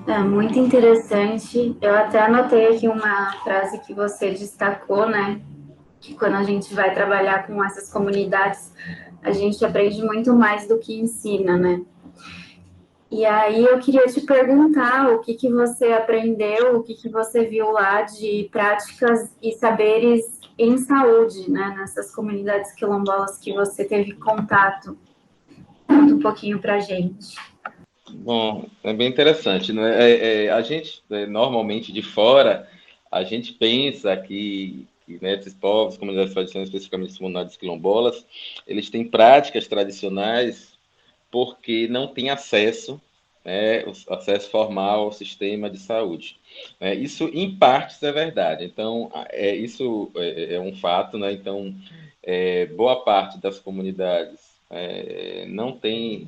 É muito interessante. Eu até anotei aqui uma frase que você destacou, né? Que quando a gente vai trabalhar com essas comunidades, a gente aprende muito mais do que ensina, né? E aí eu queria te perguntar o que que você aprendeu, o que que você viu lá de práticas e saberes em saúde, né? Nessas comunidades quilombolas que você teve contato. Conta um pouquinho pra gente. Bom, é bem interessante, né? A gente, normalmente de fora, a gente pensa que, né, esses povos, comunidades tradicionais, especificamente as comunidades quilombolas, eles têm práticas tradicionais porque não têm acesso, né, acesso formal ao sistema de saúde. Isso, em partes, é verdade. Então, isso é um fato, né? Então, boa parte das comunidades não tem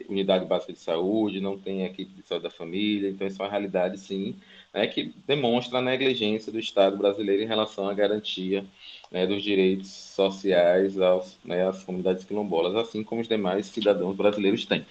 unidade básica de saúde, não tem equipe de saúde da família, então isso é uma realidade, sim, né, que demonstra a negligência do Estado brasileiro em relação à garantia, né, dos direitos sociais né, às comunidades quilombolas, assim como os demais cidadãos brasileiros têm.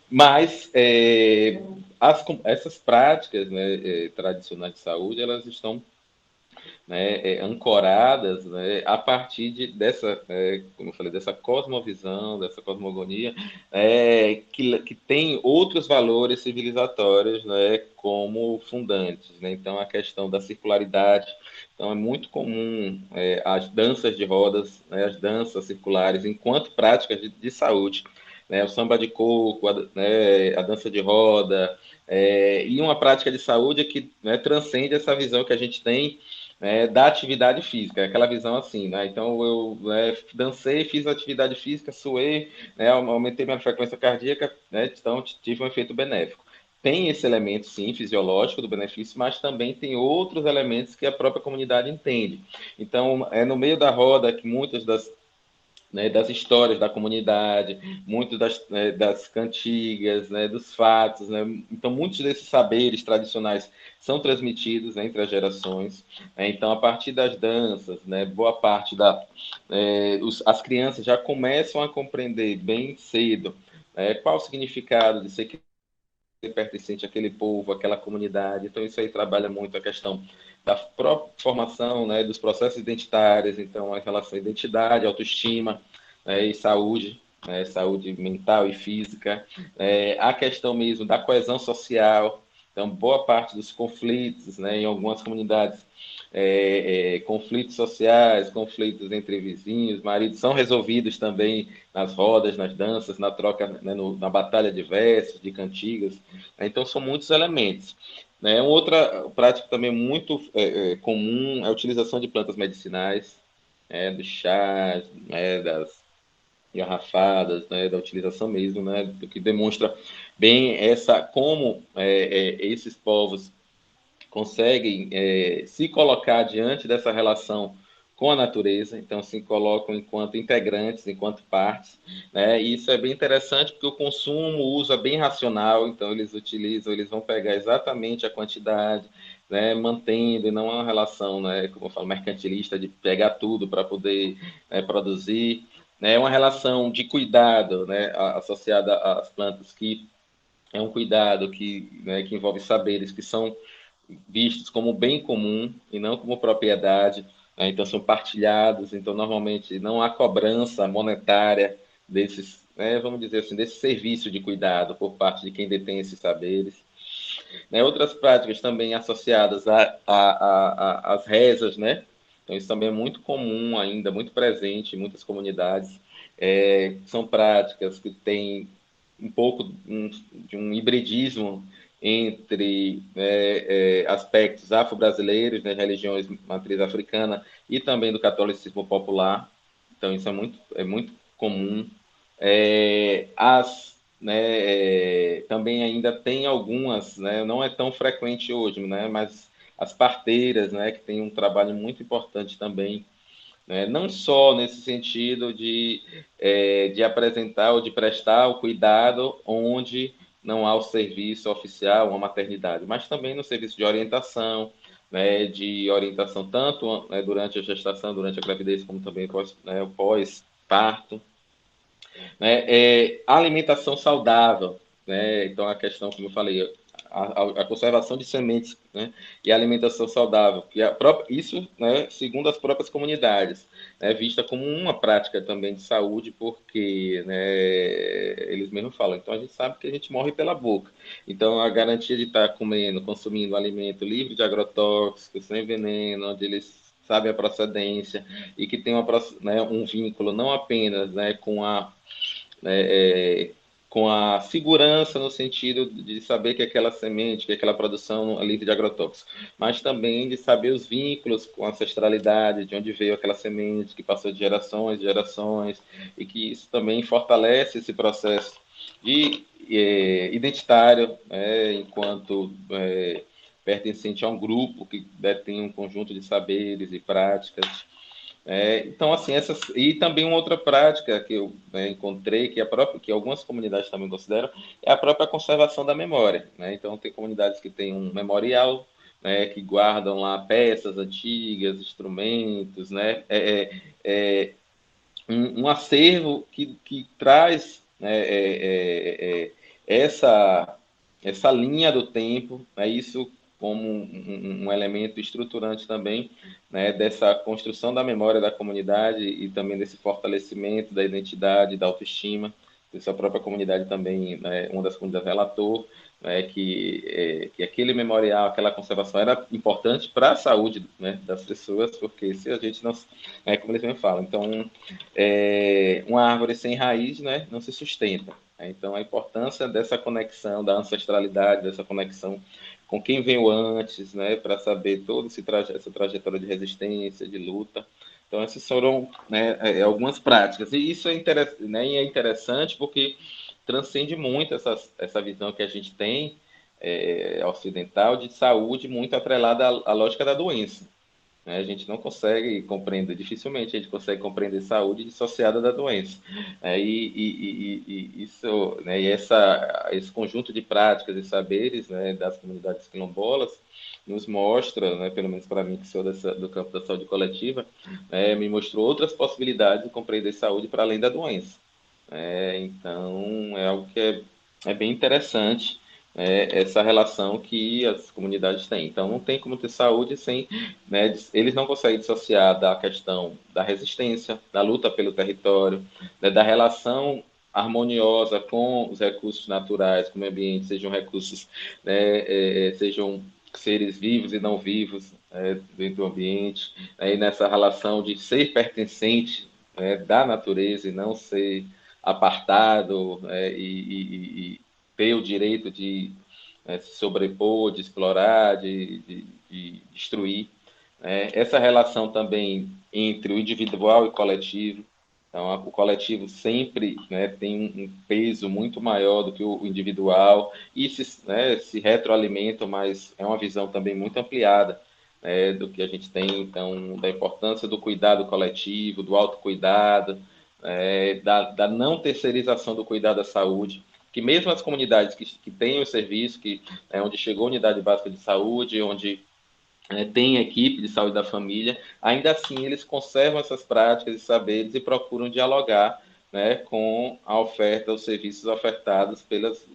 Mas essas práticas, né, tradicionais de saúde, elas estão, né, ancoradas, né, a partir dessa, como eu falei, dessa cosmovisão, dessa cosmogonia, que tem outros valores civilizatórios, né, como fundantes. Né? Então, a questão da circularidade. Então, é muito comum as danças de rodas, né, as danças circulares, enquanto práticas de saúde. Né, o samba de coco, a dança de roda, e uma prática de saúde que, né, transcende essa visão que a gente tem, da atividade física, aquela visão assim, né? Então eu, dancei, fiz atividade física, suei, né, aumentei minha frequência cardíaca, né? Então tive um efeito benéfico. Tem esse elemento, sim, fisiológico do benefício, mas também tem outros elementos que a própria comunidade entende. Então, é no meio da roda que muitas das histórias da comunidade, muito das cantigas, né, dos fatos. Né? Então, muitos desses saberes tradicionais são transmitidos entre as gerações. Né? Então, a partir das danças, né, boa parte as crianças já começam a compreender bem cedo qual o significado de ser pertencente àquele povo, àquela comunidade. Então, isso aí trabalha muito a questão da própria formação, né, dos processos identitários, então, a relação à identidade, autoestima, e saúde, saúde mental e física, a questão mesmo da coesão social. Então, boa parte dos conflitos, né, em algumas comunidades, conflitos sociais, conflitos entre vizinhos, maridos, são resolvidos também nas rodas, nas danças, na troca, né, na batalha de versos, de cantigas. Então, são muitos elementos. Né? Uma outra prática também muito comum é a utilização de plantas medicinais, dos chás, das garrafadas, da utilização mesmo, do que demonstra bem como esses povos conseguem se colocar diante dessa relação com a natureza, então se colocam enquanto integrantes, enquanto partes, né? E isso é bem interessante porque o consumo, o uso é bem racional, então eles vão pegar exatamente a quantidade, né, mantendo, e não é uma relação, né, como eu falo, mercantilista, de pegar tudo para poder produzir, né, é uma relação de cuidado, né, associada às plantas, que é um cuidado que envolve saberes que são vistos como bem comum e não como propriedade, né? Então são partilhados, então normalmente não há cobrança monetária desses, vamos dizer assim, desse serviço de cuidado por parte de quem detém esses saberes. Né? Outras práticas também associadas às rezas, né? Então isso também é muito comum ainda, muito presente em muitas comunidades. São práticas que têm um pouco de um hibridismo entre aspectos afro-brasileiros, né, religiões matriz africana e também do catolicismo popular. Então, isso é muito comum. Também ainda tem algumas, né, não é tão frequente hoje, né, mas as parteiras, né, que tem um trabalho muito importante também, né, não só nesse sentido de apresentar ou de prestar o cuidado onde não há o serviço oficial, uma maternidade, mas também no serviço de orientação, né, de orientação tanto, né, durante a gestação, durante a gravidez, como também o pós-parto, né, alimentação saudável, né, então a questão, como eu falei, a conservação de sementes, né, e a alimentação saudável, que isso, né, segundo as próprias comunidades, é vista como uma prática também de saúde, porque, né, eles mesmos falam, então a gente sabe que a gente morre pela boca, então a garantia de estar consumindo alimento livre de agrotóxicos, sem veneno, onde eles sabem a procedência e que tem né, um vínculo não apenas, né, com a segurança no sentido de saber que aquela semente, que aquela produção é livre de agrotóxicos, mas também de saber os vínculos com a ancestralidade, de onde veio aquela semente, que passou de gerações, e que isso também fortalece esse processo de identitário, enquanto pertencente a um grupo que detém um conjunto de saberes e práticas. Então, assim, e também uma outra prática que eu encontrei, que algumas comunidades também consideram, é a própria conservação da memória, né? Então, tem comunidades que têm um memorial, né, que guardam lá peças antigas, instrumentos, né? Um acervo que traz, né, essa linha do tempo, né, isso como um elemento estruturante também, né, dessa construção da memória da comunidade e também desse fortalecimento da identidade, da autoestima. Essa própria comunidade também, né, uma das comunidades relatou, né, que aquele memorial, aquela conservação era importante para a saúde, né, das pessoas, porque se a gente não, como eles mesmo falam, então uma árvore sem raiz, né, não se sustenta. Então, a importância dessa conexão, da ancestralidade, dessa conexão com quem veio antes, né, para saber toda essa trajetória de resistência, de luta. Então, essas foram, né, algumas práticas. E isso é interessante porque transcende muito essa visão que a gente tem ocidental de saúde muito atrelada à lógica da doença. Né? A gente não consegue compreender, dificilmente a gente consegue compreender saúde dissociada da doença. Isso, né, esse conjunto de práticas e saberes, né, das comunidades quilombolas nos mostra, né, pelo menos para mim que sou do campo da saúde coletiva, me mostrou outras possibilidades de compreender saúde para além da doença. Então, é algo que é bem interessante, essa relação que as comunidades têm. Então, não tem como ter saúde sem, né, eles não conseguem dissociar da questão da resistência, da luta pelo território, né, da relação harmoniosa com os recursos naturais, com o meio ambiente, sejam recursos, né, sejam seres vivos e não vivos, dentro do ambiente, e nessa relação de ser pertencente, da natureza e não ser apartado, e ter o direito de se sobrepor, de explorar, de destruir. Essa relação também entre o individual e o coletivo. Então, o coletivo sempre, né, tem um peso muito maior do que o individual e se retroalimentam, mas é uma visão também muito ampliada, do que a gente tem, então, da importância do cuidado coletivo, do autocuidado, da não terceirização do cuidado da saúde, que mesmo as comunidades que têm o serviço, onde chegou a unidade básica de saúde, onde tem equipe de saúde da família, ainda assim eles conservam essas práticas e saberes e procuram dialogar, né, com a oferta, os serviços ofertados pelas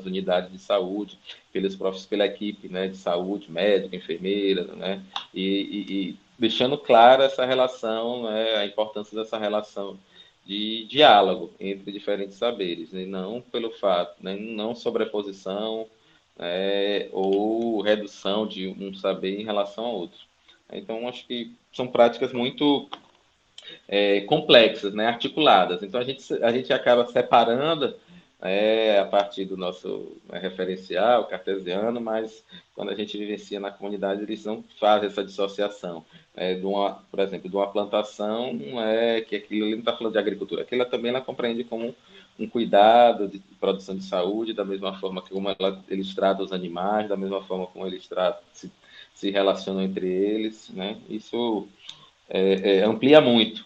unidades de saúde, pela equipe, né, de saúde, médico, enfermeira, né, e deixando clara essa relação, né, a importância dessa relação de diálogo entre diferentes saberes, né, não pelo fato, né, não sobreposição, ou redução de um saber em relação a outro. Então, acho que são práticas muito complexas, né, articuladas. Então, a gente acaba separando a partir do nosso referencial cartesiano, mas quando a gente vivencia na comunidade, eles não fazem essa dissociação. Por exemplo, de uma plantação, que aquilo ele não está falando de agricultura, aquilo também ela compreende como um cuidado de produção de saúde, da mesma forma que eles tratam os animais, da mesma forma como eles se relacionam entre eles, né? Isso amplia muito,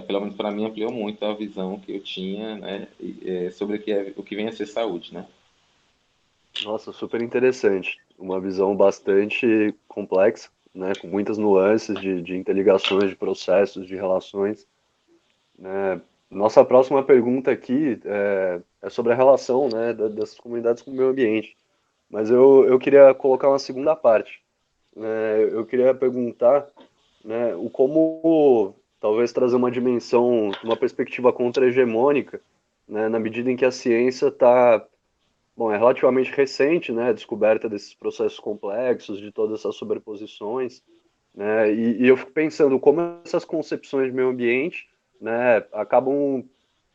pelo menos para mim ampliou muito a visão que eu tinha, né, sobre o que vem a ser saúde, né? Nossa, super interessante. Uma visão bastante complexa, né, com muitas nuances de interligações, de processos, de relações. Né? Nossa próxima pergunta aqui é sobre a relação, né, das comunidades com o meio ambiente. Mas eu queria colocar uma segunda parte. Eu queria perguntar, né, o como talvez trazer uma dimensão, uma perspectiva contra-hegemônica, né, na medida em que a ciência está, bom, é relativamente recente, né, a descoberta desses processos complexos, de todas essas sobreposições, né, e eu fico pensando como essas concepções de meio ambiente, né, acabam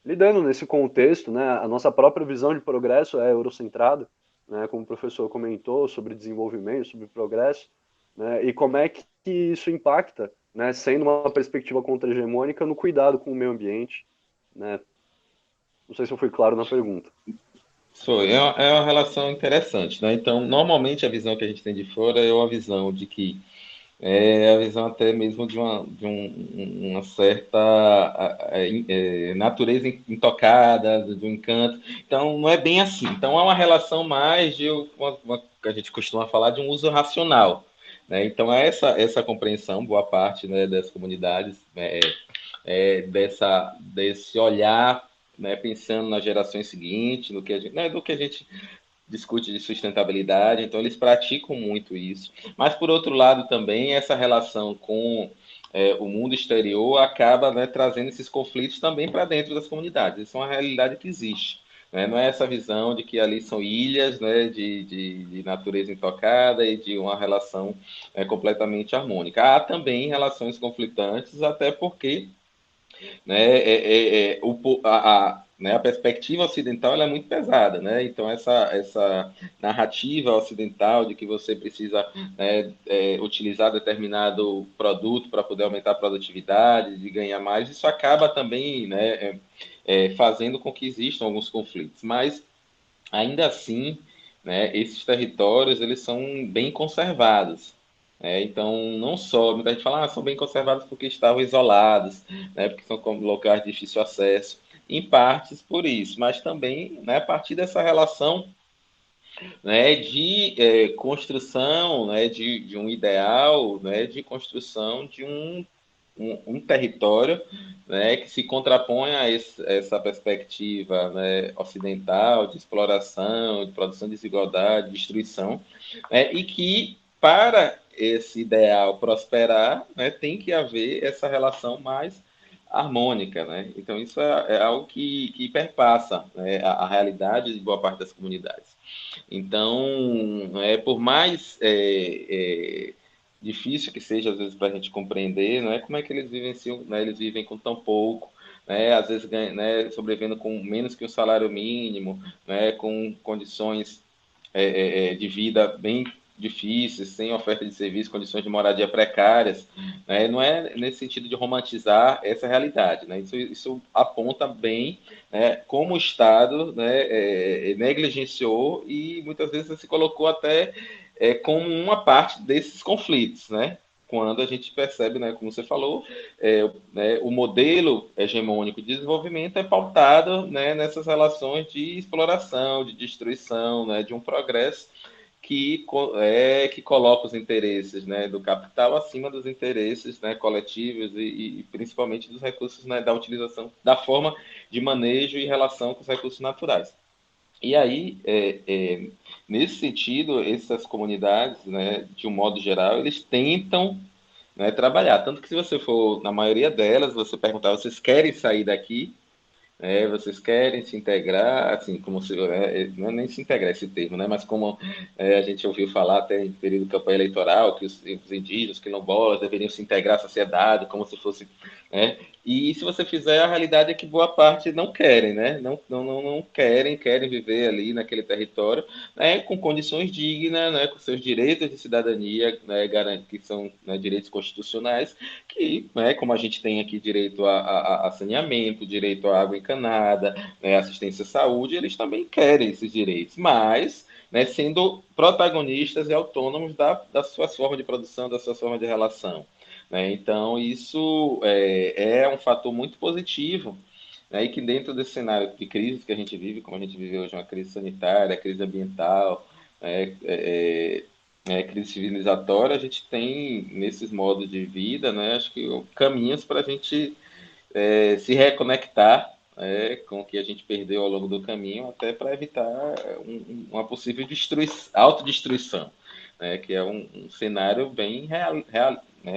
lidando nesse contexto, né, a nossa própria visão de progresso é eurocentrada, né, como o professor comentou, sobre desenvolvimento, sobre progresso, né, e como é que isso impacta, né, sendo uma perspectiva contra-hegemônica no cuidado com o meio ambiente, né. Não sei se eu fui claro na pergunta. É uma relação interessante, né? Então, normalmente a visão que a gente tem de fora é uma visão de que é a visão até mesmo uma certa natureza intocada, do encanto. Então, não é bem assim. Então, há uma relação mais de que a gente costuma falar de um uso racional. Né? Então, é essa compreensão, boa parte, né, das comunidades, né, desse olhar, né, pensando nas gerações seguintes, no que a gente, né, do que a gente discute de sustentabilidade, então eles praticam muito isso. Mas, por outro lado, também essa relação com o mundo exterior acaba, né, trazendo esses conflitos também para dentro das comunidades. Isso é uma realidade que existe. Né? Não é essa visão de que ali são ilhas, né, de natureza intocada e de uma relação completamente harmônica. Há também relações conflitantes, até porque, né, né, a perspectiva ocidental ela é muito pesada, né? Então essa narrativa ocidental de que você precisa, né, utilizar determinado produto para poder aumentar a produtividade, de ganhar mais, isso acaba também, né, fazendo com que existam alguns conflitos. Mas ainda assim, né, esses territórios eles são bem conservados. Então, não só, muita gente fala, são bem conservados porque estavam isolados, né, porque são como locais de difícil acesso, em partes por isso, mas também, né, a partir dessa relação, né, de construção, né, de um ideal, né, de construção de um território, né, que se contrapõe a essa perspectiva, né, ocidental de exploração, de produção de desigualdade, destruição, né, e que para esse ideal prosperar, né, tem que haver essa relação mais harmônica, né? Então isso é algo que perpassa, né, a realidade de boa parte das comunidades. Então, por mais difícil que seja às vezes para a gente compreender, não é como é que eles vivenciam, né? Eles vivem com tão pouco, né? Às vezes né, sobrevivendo com menos que o salário mínimo, né? Com condições de vida bem difíceis, sem oferta de serviço, condições de moradia precárias, né? Não é nesse sentido de romantizar essa realidade, né? Isso aponta bem, né, como o Estado, né, negligenciou e muitas vezes se colocou até como uma parte desses conflitos, né? Quando a gente percebe, né, como você falou, né, o modelo hegemônico de desenvolvimento é pautado, né, nessas relações de exploração, de destruição, né, de um progresso que coloca os interesses, né, do capital acima dos interesses, né, coletivos e principalmente dos recursos, né, da utilização, da forma de manejo e relação com os recursos naturais. E aí, nesse sentido, essas comunidades, né, de um modo geral, eles tentam, né, trabalhar. Tanto que se você for, na maioria delas, você perguntar, vocês querem sair daqui? Vocês querem se integrar, assim, como se, não é nem se integrar esse termo, né? Mas como a gente ouviu falar até em período de campanha eleitoral, que os indígenas, quilombolas deveriam se integrar à sociedade, como se fosse, né? E se você fizer, a realidade é que boa parte não querem, né? Não querem viver ali naquele território, né? Com condições dignas, né? Com seus direitos de cidadania, né? Que são, né, direitos constitucionais, que, né, como a gente tem aqui direito a saneamento, direito à água encanada, né, assistência à saúde, eles também querem esses direitos, mas, né, sendo protagonistas e autônomos das suas formas de produção, das suas formas de relação. Né? Então, isso é um fator muito positivo, né, e que dentro desse cenário de crise que a gente vive, como a gente vive hoje, uma crise sanitária, crise ambiental, né, crise civilizatória, a gente tem nesses modos de vida, né, acho que caminhos para a gente se reconectar, com o que a gente perdeu ao longo do caminho, até para evitar uma possível autodestruição, que é um cenário bem real,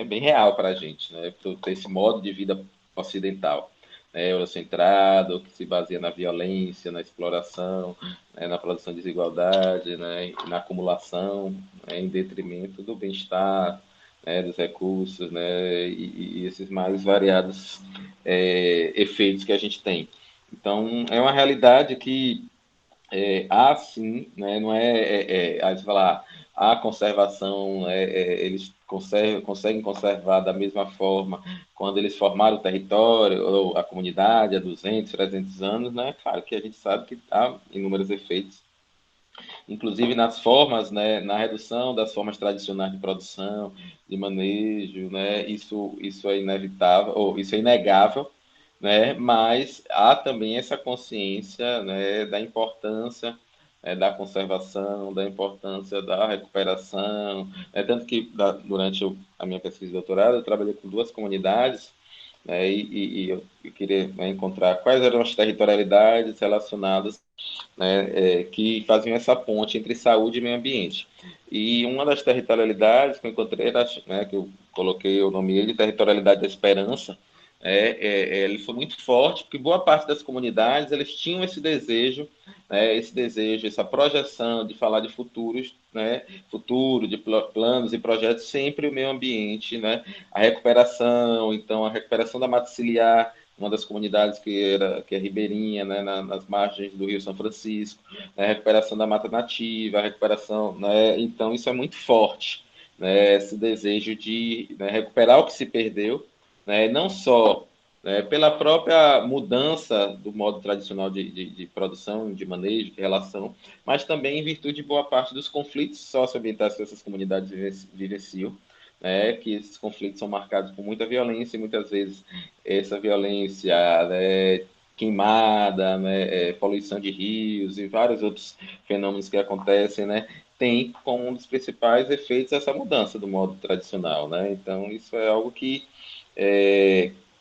bem real para a gente, por ter esse modo de vida ocidental, eurocentrado, que se baseia na violência, na exploração, na produção de desigualdade, na acumulação, em detrimento do bem-estar, dos recursos, e esses mais variados efeitos que a gente tem. Então, é uma realidade que há sim, não a gente falar, a conservação, eles conseguem conservar da mesma forma quando eles formaram o território ou a comunidade há 200, 300 anos, claro que a gente sabe que há inúmeros efeitos, inclusive nas formas, na redução das formas tradicionais de produção, de manejo, isso é inevitável, ou isso é inegável, mas há também essa consciência, da importância da conservação, da importância da recuperação, tanto que durante a minha pesquisa de doutorado eu trabalhei com 2 comunidades, e eu queria encontrar quais eram as territorialidades relacionadas, que faziam essa ponte entre saúde e meio ambiente. E uma das territorialidades que eu encontrei, que eu coloquei o nome de territorialidade da esperança, ele foi muito forte, porque boa parte das comunidades eles tinham esse desejo, essa projeção de falar de futuros, futuro, de planos e projetos, sempre o meio ambiente, a recuperação, então a recuperação da mata ciliar, uma das comunidades que é ribeirinha, nas margens do Rio São Francisco, a recuperação da mata nativa, a recuperação, então isso é muito forte, esse desejo de recuperar o que se perdeu, não só pela própria mudança do modo tradicional de produção, de manejo, de relação, mas também em virtude de boa parte dos conflitos socioambientais que essas comunidades vivenciam, que esses conflitos são marcados por muita violência, e muitas vezes essa violência, queimada, poluição de rios e vários outros fenômenos que acontecem, tem como um dos principais efeitos essa mudança do modo tradicional, Então, isso é algo que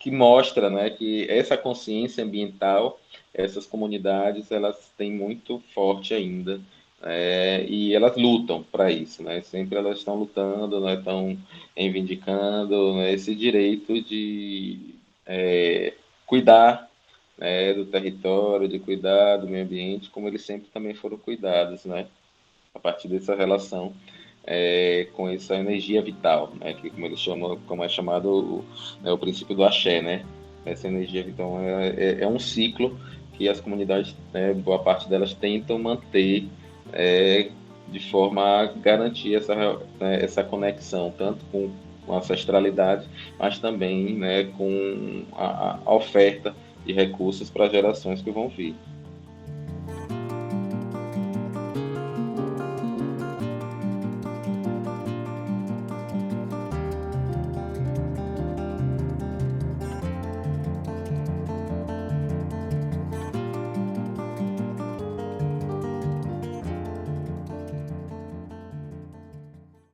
mostra, que essa consciência ambiental, essas comunidades, elas têm muito forte ainda, e elas lutam para isso, Sempre elas estão lutando, estão reivindicando, esse direito de cuidar, do território, de cuidar do meio ambiente, como eles sempre também foram cuidados, a partir dessa relação com essa energia vital, que como eles chamam, como é chamado o princípio do axé, Essa energia vital é um ciclo que as comunidades, boa parte delas tentam manter de forma a garantir essa conexão, tanto com a ancestralidade, mas também com a oferta de recursos para gerações que vão vir.